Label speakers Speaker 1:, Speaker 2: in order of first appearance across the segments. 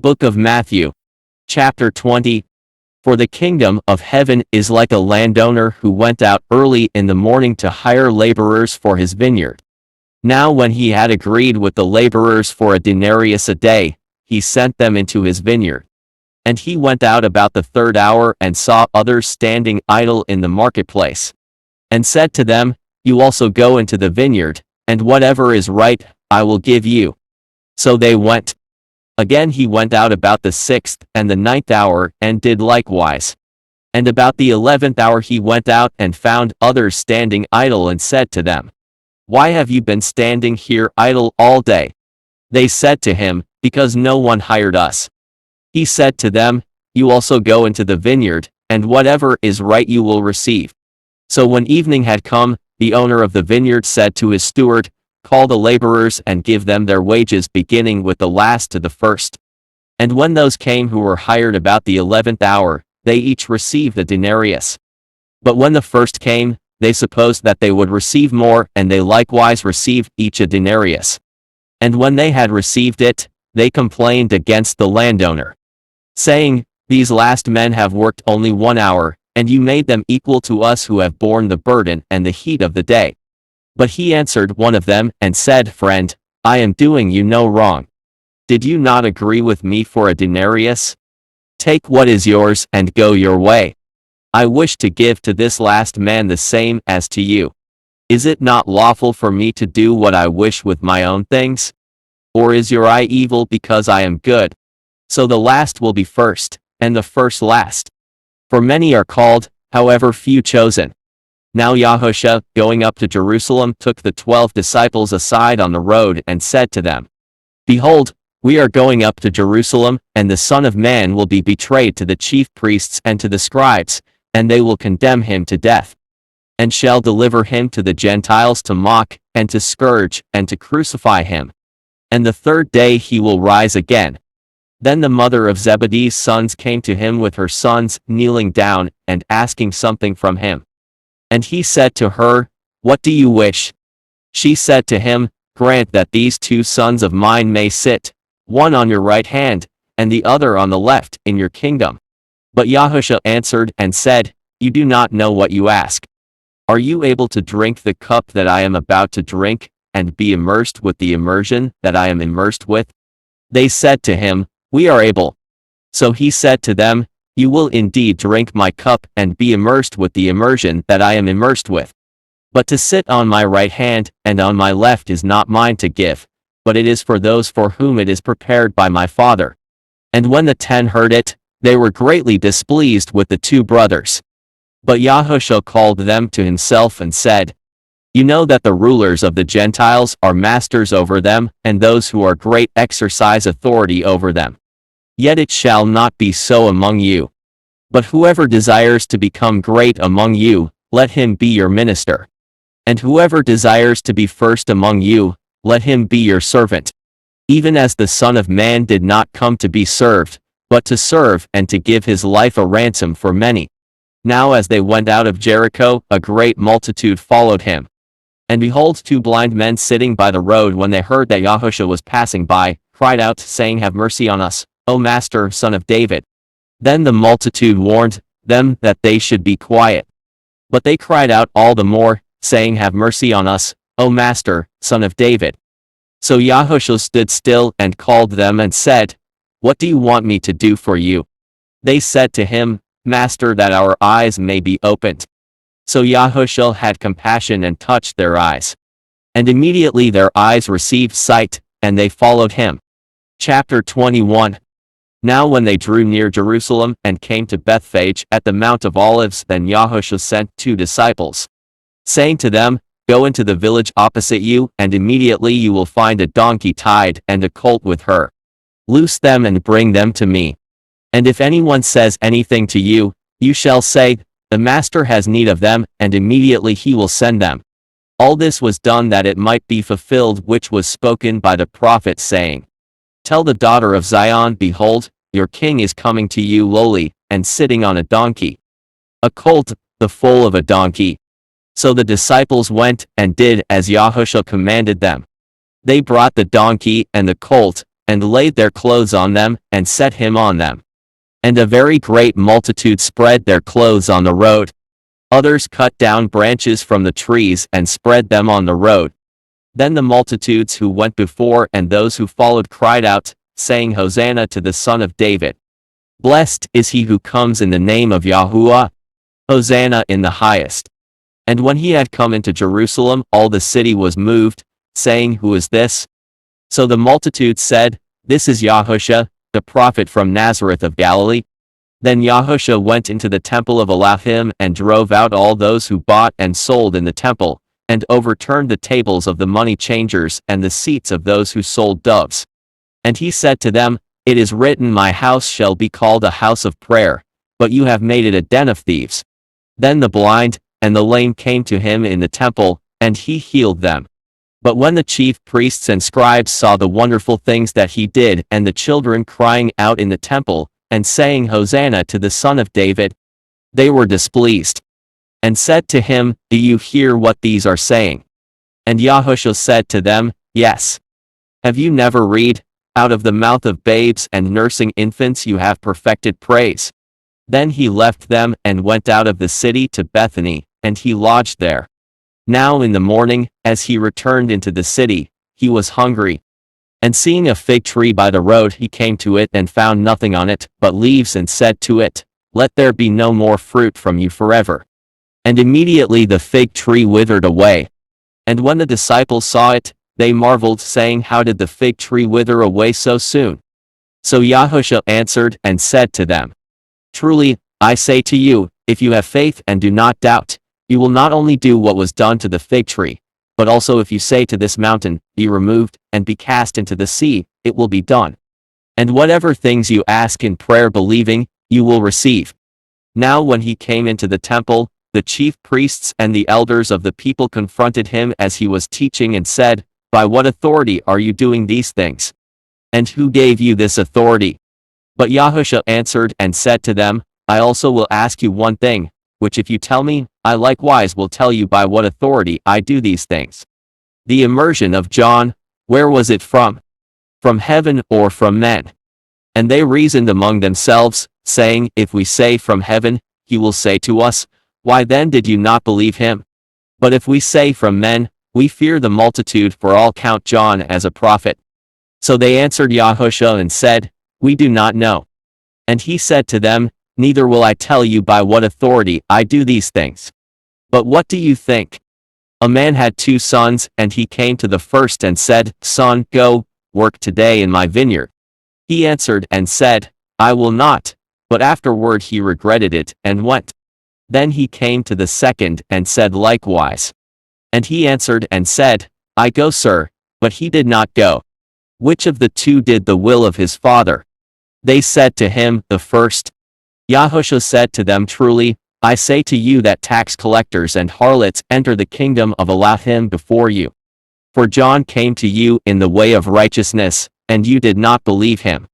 Speaker 1: Book of Matthew. Chapter 20. For the kingdom of heaven is like a landowner who went out early in the morning to hire laborers for his vineyard. Now when he had agreed with the laborers for a denarius a day, he sent them into his vineyard. And he went out about the third hour and saw others standing idle in the marketplace, and said to them, You also go into the vineyard, and whatever is right, I will give you. So they went. Again he went out about the 6th and the 9th hour, and did likewise. And about the 11th hour he went out and found others standing idle, and said to them, Why have you been standing here idle all day? They said to him, Because no one hired us. He said to them, You also go into the vineyard, and whatever is right you will receive. So when evening had come, the owner of the vineyard said to his steward, Call the laborers and give them their wages, beginning with the last to the first. And when those came who were hired about the 11th hour, they each received a denarius. But when the first came, they supposed that they would receive more, and they likewise received each a denarius. And when they had received it, they complained against the landowner, saying, These last men have worked only 1 hour, and you made them equal to us who have borne the burden and the heat of the day. But he answered one of them, and said, Friend, I am doing you no wrong. Did you not agree with me for a denarius? Take what is yours, and go your way. I wish to give to this last man the same as to you. Is it not lawful for me to do what I wish with my own things? Or is your eye evil because I am good? So the last will be first, and the first last. For many are called, however few chosen. Now YAHUAH, going up to Jerusalem, took the 12 disciples aside on the road, and said to them, Behold, we are going up to Jerusalem, and the Son of Man will be betrayed to the chief priests and to the scribes, and they will condemn him to death, and shall deliver him to the Gentiles to mock, and to scourge, and to crucify him. And the third day he will rise again. Then the mother of Zebedee's sons came to him with her sons, kneeling down, and asking something from him. And he said to her, What do you wish? She said to him, Grant that these 2 sons of mine may sit, one on your right hand, and the other on the left, in your kingdom. But YAHUAH answered and said, You do not know what you ask. Are you able to drink the cup that I am about to drink, and be immersed with the immersion that I am immersed with? They said to him, We are able. So he said to them, You will indeed drink my cup, and be immersed with the immersion that I am immersed with. But to sit on my right hand, and on my left is not mine to give, but it is for those for whom it is prepared by my Father. And when the 10 heard it, they were greatly displeased with the 2 brothers. But YAHUAH called them to himself and said, You know that the rulers of the Gentiles are masters over them, and those who are great exercise authority over them. Yet it shall not be so among you. But whoever desires to become great among you, let him be your minister. And whoever desires to be first among you, let him be your servant. Even as the Son of Man did not come to be served, but to serve, and to give his life a ransom for many. Now as they went out of Jericho, a great multitude followed him. And behold, 2 blind men sitting by the road, when they heard that YAHUAH was passing by, cried out, saying, Have mercy on us, O Master, Son of David. Then the multitude warned them that they should be quiet. But they cried out all the more, saying, Have mercy on us, O Master, Son of David. So YAHUAH stood still, and called them, and said, What do you want me to do for you? They said to him, Master, that our eyes may be opened. So YAHUAH had compassion and touched their eyes. And immediately their eyes received sight, and they followed him. Chapter 21. Now when they drew near Jerusalem, and came to Bethphage at the Mount of Olives, then YAHUAH sent 2 disciples, saying to them, Go into the village opposite you, and immediately you will find a donkey tied, and a colt with her. Loose them and bring them to me. And if anyone says anything to you, you shall say, The Master has need of them, and immediately he will send them. All this was done that it might be fulfilled which was spoken by the prophet, saying, Tell the daughter of Zion, Behold, your king is coming to you lowly, and sitting on a donkey, a colt, the foal of a donkey. So the disciples went, and did as YAHUAH commanded them. They brought the donkey and the colt, and laid their clothes on them, and set him on them. And a very great multitude spread their clothes on the road. Others cut down branches from the trees and spread them on the road. Then the multitudes who went before and those who followed cried out, saying, Hosanna to the Son of David. Blessed is he who comes in the name of Yahuwah. Hosanna in the highest. And when he had come into Jerusalem, all the city was moved, saying, Who is this? So the multitude said, This is Yahushua, the prophet from Nazareth of Galilee. Then Yahushua went into the temple of Elohim and drove out all those who bought and sold in the temple, and overturned the tables of the money changers and the seats of those who sold doves. And he said to them, It is written, My house shall be called a house of prayer, but you have made it a den of thieves. Then the blind and the lame came to him in the temple, and he healed them. But when the chief priests and scribes saw the wonderful things that he did, and the children crying out in the temple, and saying, Hosanna to the Son of David, they were displeased, and said to him, Do you hear what these are saying? And Yahushua said to them, Yes. Have you never read, Out of the mouth of babes and nursing infants you have perfected praise? Then he left them and went out of the city to Bethany, and he lodged there. Now in the morning, as he returned into the city, he was hungry. And seeing a fig tree by the road, he came to it and found nothing on it but leaves, and said to it, Let there be no more fruit from you forever. And immediately the fig tree withered away. And when the disciples saw it, they marveled, saying, How did the fig tree wither away so soon? So Yahushua answered and said to them, Truly, I say to you, if you have faith and do not doubt, you will not only do what was done to the fig tree, but also if you say to this mountain, Be removed, and be cast into the sea, it will be done. And whatever things you ask in prayer believing, you will receive. Now when he came into the temple, the chief priests and the elders of the people confronted him as he was teaching and said, By what authority are you doing these things? And who gave you this authority? But Yahushua answered and said to them, I also will ask you one thing, which if you tell me, I likewise will tell you by what authority I do these things. The immersion of John, where was it from? From heaven or from men? And they reasoned among themselves, saying, If we say from heaven, he will say to us, Why then did you not believe him? But if we say from men, we fear the multitude, for all count John as a prophet. So they answered Yahushua and said, We do not know. And he said to them, Neither will I tell you by what authority I do these things. But what do you think? A man had 2 sons, and he came to the first and said, Son, go, work today in my vineyard. He answered and said, I will not. But afterward he regretted it, and went. Then he came to the second, and said likewise. And he answered and said, I go, sir. But he did not go. Which of the 2 did the will of his father? They said to him, The first. Yahushua said to them, Truly, I say to you that tax collectors and harlots enter the kingdom of Elohim before you. For John came to you in the way of righteousness, and you did not believe him.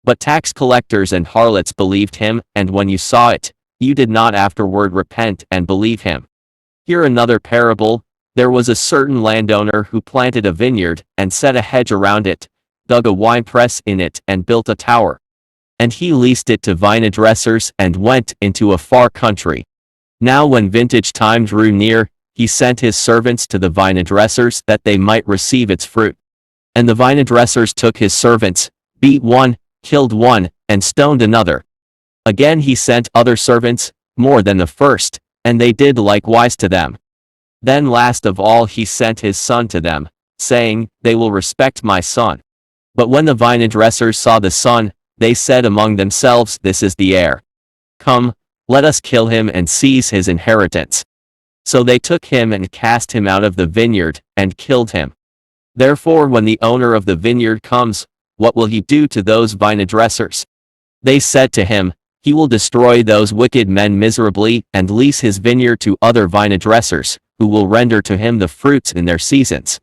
Speaker 1: But tax collectors and harlots believed him, and when you saw it, you did not afterward repent and believe him. Hear another parable. There was a certain landowner who planted a vineyard, and set a hedge around it, dug a winepress in it, and built a tower. And he leased it to vinedressers, and went into a far country. Now when vintage time drew near, he sent his servants to the vinedressers that they might receive its fruit. And the vinedressers took his servants, beat one, killed one, and stoned another. Again he sent other servants, more than the first, and they did likewise to them. Then last of all he sent his son to them, saying, They will respect my son. But when the vinedressers saw the son, they said among themselves, This is the heir. Come, let us kill him and seize his inheritance. So they took him and cast him out of the vineyard, and killed him. Therefore when the owner of the vineyard comes, what will he do to those vinedressers? They said to him, He will destroy those wicked men miserably, and lease his vineyard to other vinedressers, who will render to him the fruits in their seasons.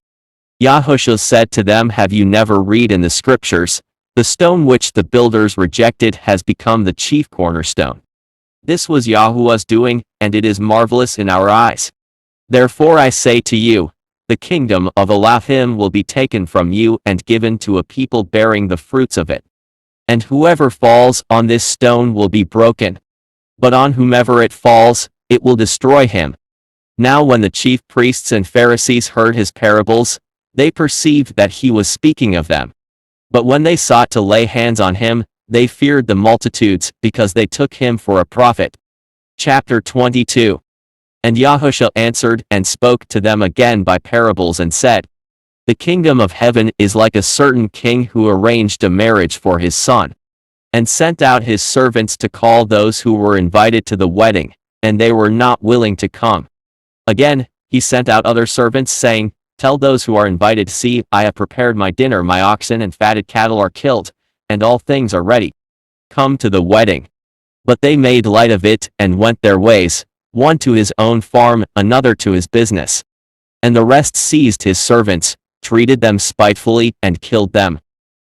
Speaker 1: Yahushua said to them, Have you never read in the scriptures, The stone which the builders rejected has become the chief cornerstone. This was Yahuwah's doing, and it is marvelous in our eyes. Therefore I say to you, the kingdom of Elohim will be taken from you and given to a people bearing the fruits of it. And whoever falls on this stone will be broken. But on whomever it falls, it will destroy him." Now when the chief priests and Pharisees heard his parables, they perceived that he was speaking of them. But when they sought to lay hands on him, they feared the multitudes, because they took him for a prophet. Chapter 22. And Yahushua answered and spoke to them again by parables and said, "The kingdom of heaven is like a certain king who arranged a marriage for his son, and sent out his servants to call those who were invited to the wedding, and they were not willing to come. Again, he sent out other servants, saying, 'Tell those who are invited, see, I have prepared my dinner, my oxen and fatted cattle are killed, and all things are ready. Come to the wedding.' But they made light of it, and went their ways, one to his own farm, another to his business. And the rest seized his servants, treated them spitefully, and killed them.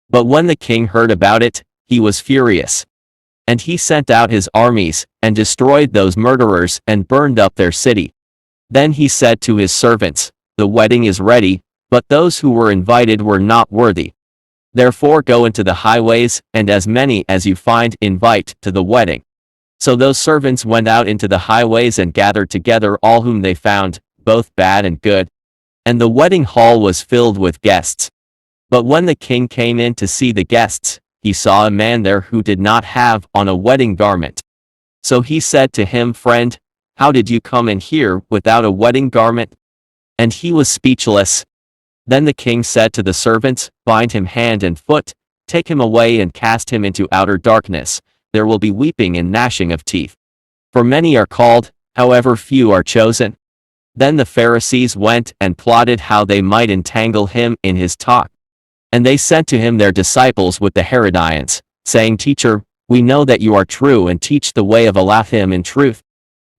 Speaker 1: But when the king heard about it, he was furious. And he sent out his armies, and destroyed those murderers, and burned up their city. Then he said to his servants, 'The wedding is ready, but those who were invited were not worthy. Therefore go into the highways, and as many as you find invite to the wedding.' So those servants went out into the highways and gathered together all whom they found, both bad and good. And the wedding hall was filled with guests. But when the king came in to see the guests, he saw a man there who did not have on a wedding garment. So he said to him, 'Friend, how did you come in here without a wedding garment?' And he was speechless. Then the king said to the servants, 'Bind him hand and foot, take him away and cast him into outer darkness. There will be weeping and gnashing of teeth. For many are called, however few are chosen.' Then the Pharisees went and plotted how they might entangle him in his talk. And they sent to him their disciples with the Herodians, saying, 'Teacher, we know that you are true and teach the way of Elohim in truth.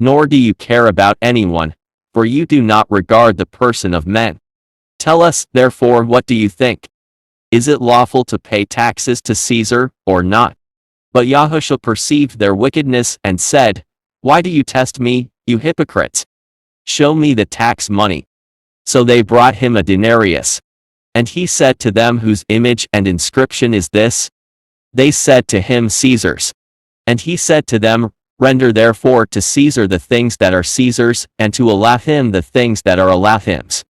Speaker 1: Nor do you care about anyone, for you do not regard the person of men. Tell us, therefore, what do you think? Is it lawful to pay taxes to Caesar, or not?' But Yahushua perceived their wickedness and said, 'Why do you test me, you hypocrites? Show me the tax money.' So they brought him a denarius. And he said to them, 'Whose image and inscription is this?' They said to him, 'Caesar's.' And he said to them, 'Render therefore to Caesar the things that are Caesar's, and to Elohim the things that are Elohim's.'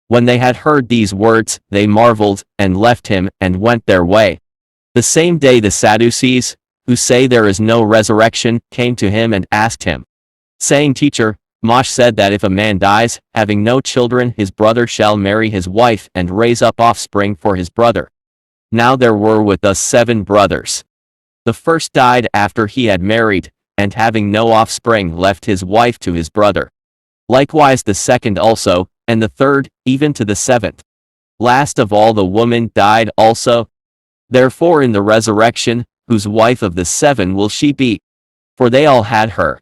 Speaker 1: When they had heard these words, they marveled, and left him, and went their way. The same day the Sadducees, who say there is no resurrection, came to him and asked him, saying, 'Teacher, Moshe said that if a man dies, having no children, his brother shall marry his wife and raise up offspring for his brother. Now there were with us 7 brothers. The first died after he had married, and having no offspring left his wife to his brother. Likewise the second also, and the third, even to the 7th. Last of all the woman died also. Therefore in the resurrection, whose wife of the 7 will she be? For they all had her.'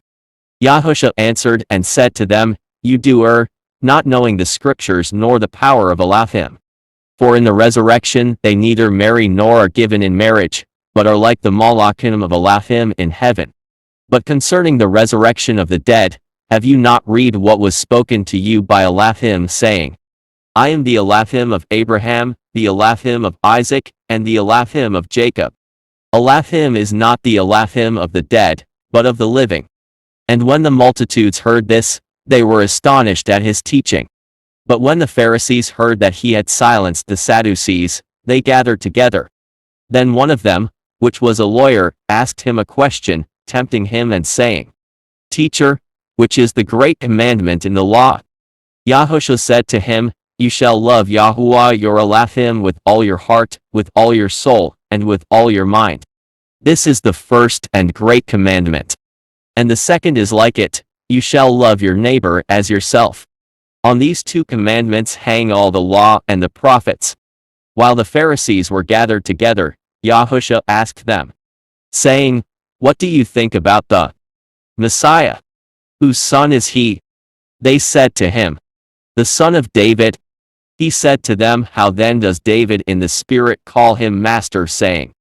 Speaker 1: Yahushua answered and said to them, 'You do err, not knowing the scriptures nor the power of Elohim. For in the resurrection they neither marry nor are given in marriage, but are like the Malachim of Elohim in heaven. But concerning the resurrection of the dead, have you not read what was spoken to you by Elohim, saying, I am the Elohim of Abraham, the Elohim of Isaac, and the Elohim of Jacob. Elohim is not the Elohim of the dead, but of the living.' And when the multitudes heard this, they were astonished at his teaching. But when the Pharisees heard that he had silenced the Sadducees, they gathered together. Then one of them, which was a lawyer, asked him a question, tempting him and saying, 'Teacher, which is the great commandment in the law?' Yahushua said to him, 'You shall love YAHUAH your Elohim with all your heart, with all your soul, and with all your mind. This is the first and great commandment. And the second is like it, you shall love your neighbor as yourself. On these 2 commandments hang all the law and the prophets.' While the Pharisees were gathered together, Yahushua asked them, saying, 'What do you think about the Messiah? Whose son is he?' They said to him, 'The son of David.' He said to them, 'How then does David in the Spirit call him Master, saying,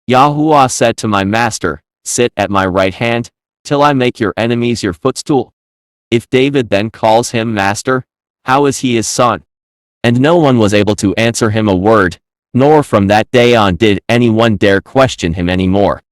Speaker 1: Yahuwah said to my Master, Sit at my right hand, till I make your enemies your footstool? If David then calls him Master, how is he his son?' And no one was able to answer him a word, nor from that day on did anyone dare question him any more.